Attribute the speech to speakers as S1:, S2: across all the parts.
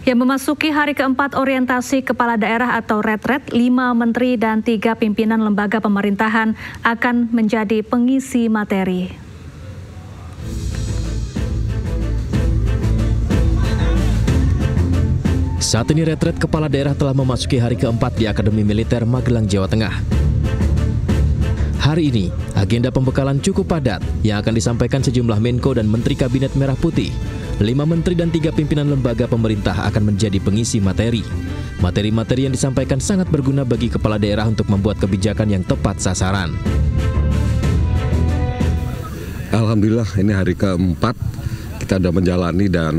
S1: Yang memasuki hari keempat orientasi kepala daerah atau retret, 5 menteri dan 3 pimpinan lembaga pemerintahan akan menjadi pengisi materi.
S2: Saat ini retret kepala daerah telah memasuki hari keempat di Akademi Militer Magelang, Jawa Tengah. Hari ini, agenda pembekalan cukup padat yang akan disampaikan sejumlah Menko dan Menteri Kabinet Merah Putih. 5 menteri dan 3 pimpinan lembaga pemerintah akan menjadi pengisi materi. Materi-materi yang disampaikan sangat berguna bagi kepala daerah untuk membuat kebijakan yang tepat sasaran.
S3: Alhamdulillah ini hari keempat kita sudah menjalani dan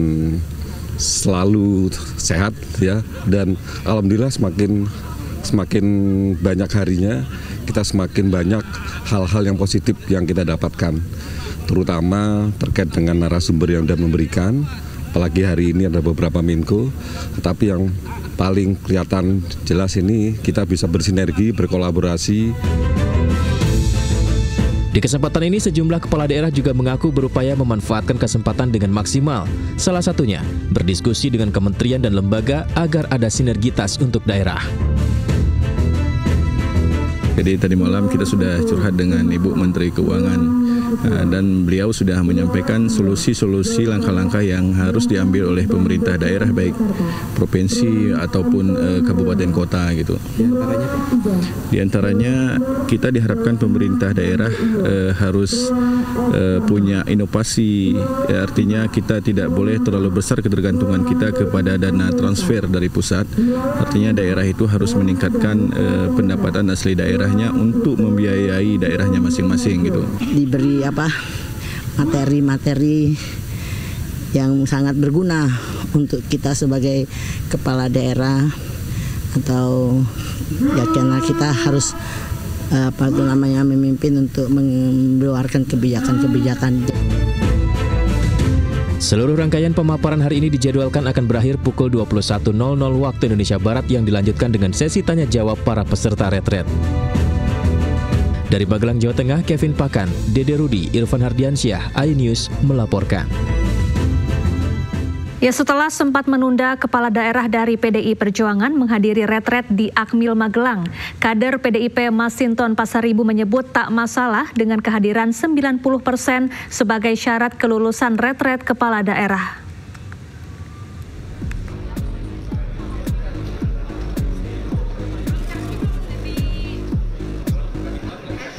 S3: selalu sehat ya, dan alhamdulillah semakin banyak harinya kita semakin banyak hal-hal yang positif yang kita dapatkan, terutama terkait dengan narasumber yang sudah memberikan. Apalagi hari ini ada beberapa Menko, tetapi yang paling kelihatan jelas ini kita bisa bersinergi, berkolaborasi.
S2: Di kesempatan ini sejumlah kepala daerah juga mengaku berupaya memanfaatkan kesempatan dengan maksimal. Salah satunya berdiskusi dengan kementerian dan lembaga agar ada sinergitas untuk daerah.
S4: Jadi tadi malam kita sudah curhat dengan Ibu Menteri Keuangan dan beliau sudah menyampaikan solusi-solusi langkah-langkah yang harus diambil oleh pemerintah daerah baik provinsi ataupun kabupaten kota gitu. Di antaranya kita diharapkan pemerintah daerah harus punya inovasi, artinya kita tidak boleh terlalu besar ketergantungan kita kepada dana transfer dari pusat. Artinya daerah itu harus meningkatkan pendapatan asli daerahnya untuk membiayai daerahnya masing-masing gitu.
S5: Diberi materi-materi yang sangat berguna untuk kita sebagai kepala daerah, atau ya karena kita harus memimpin untuk mengeluarkan kebijakan-kebijakan.
S2: Seluruh rangkaian pemaparan hari ini dijadwalkan akan berakhir pukul 21.00 waktu Indonesia Barat yang dilanjutkan dengan sesi tanya jawab para peserta retret. Dari Magelang, Jawa Tengah, Kevin Pakan, Dede Rudi, Irfan Hardiansyah, iNews melaporkan.
S1: Ya, setelah sempat menunda, kepala daerah dari PDI Perjuangan menghadiri retret di Akmil Magelang. Kader PDIP Masinton Pasaribu menyebut tak masalah dengan kehadiran 90% sebagai syarat kelulusan retret kepala daerah.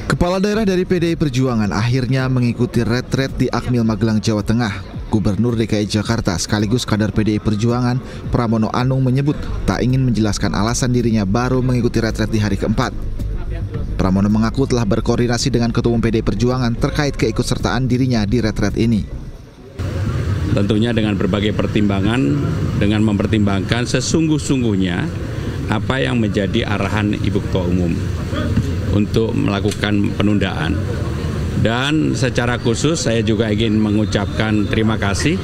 S6: Kepala daerah dari PDI Perjuangan akhirnya mengikuti retret di Akmil Magelang, Jawa Tengah. Gubernur DKI Jakarta sekaligus kader PDI Perjuangan, Pramono Anung menyebut tak ingin menjelaskan alasan dirinya baru mengikuti retret di hari keempat. Pramono mengaku telah berkoordinasi dengan Ketua Umum PDI Perjuangan terkait keikutsertaan dirinya di retret ini.
S7: Tentunya dengan berbagai pertimbangan, dengan mempertimbangkan sesungguh-sungguhnya apa yang menjadi arahan Ibu Ketua Umum untuk melakukan penundaan. Dan secara khusus saya juga ingin mengucapkan terima kasih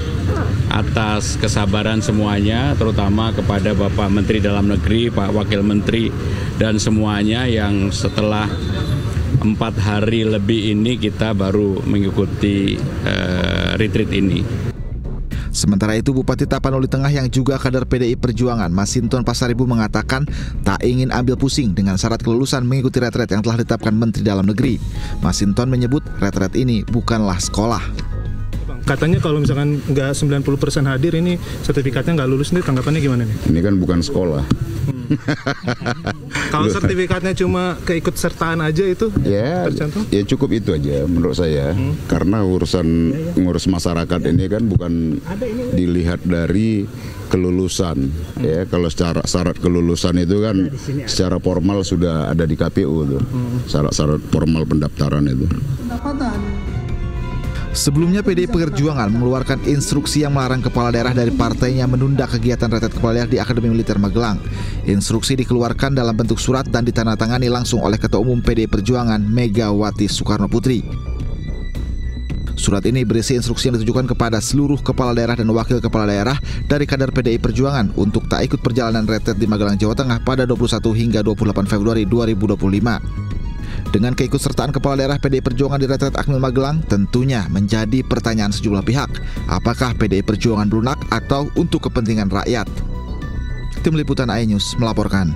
S7: atas kesabaran semuanya, terutama kepada Bapak Menteri Dalam Negeri, Pak Wakil Menteri, dan semuanya yang setelah 4 hari lebih ini kita baru mengikuti retreat ini.
S6: Sementara itu, Bupati Tapanuli Tengah yang juga kader PDI Perjuangan, Masinton Pasaribu mengatakan tak ingin ambil pusing dengan syarat kelulusan mengikuti retret yang telah ditetapkan Menteri Dalam Negeri. Masinton menyebut retret ini bukanlah sekolah.
S8: Katanya kalau misalkan nggak 90% hadir, ini sertifikatnya nggak lulus, nih tanggapannya gimana nih?
S4: Ini kan bukan sekolah.
S8: Kalau sertifikatnya cuma keikutsertaan aja itu tercantum? Ya
S4: cukup itu aja menurut saya. Karena ngurus masyarakat ini kan bukan dilihat dari kelulusan. Ya, kalau secara syarat kelulusan itu kan secara formal sudah ada di KPU tuh. Syarat formal pendaftaran itu.
S6: Sebelumnya PDI Perjuangan mengeluarkan instruksi yang melarang kepala daerah dari partainya menunda kegiatan retret kepala daerah di Akademi Militer Magelang. Instruksi dikeluarkan dalam bentuk surat dan ditandatangani langsung oleh Ketua Umum PDI Perjuangan Megawati Soekarno Putri. Surat ini berisi instruksi yang ditujukan kepada seluruh kepala daerah dan wakil kepala daerah dari kader PDI Perjuangan untuk tak ikut perjalanan retret di Magelang, Jawa Tengah pada 21 hingga 28 Februari 2025. Dengan keikutsertaan kepala daerah PDI Perjuangan di retret Akmil Magelang, tentunya menjadi pertanyaan sejumlah pihak. Apakah PDI Perjuangan belunak atau untuk kepentingan rakyat? Tim Liputan iNews melaporkan.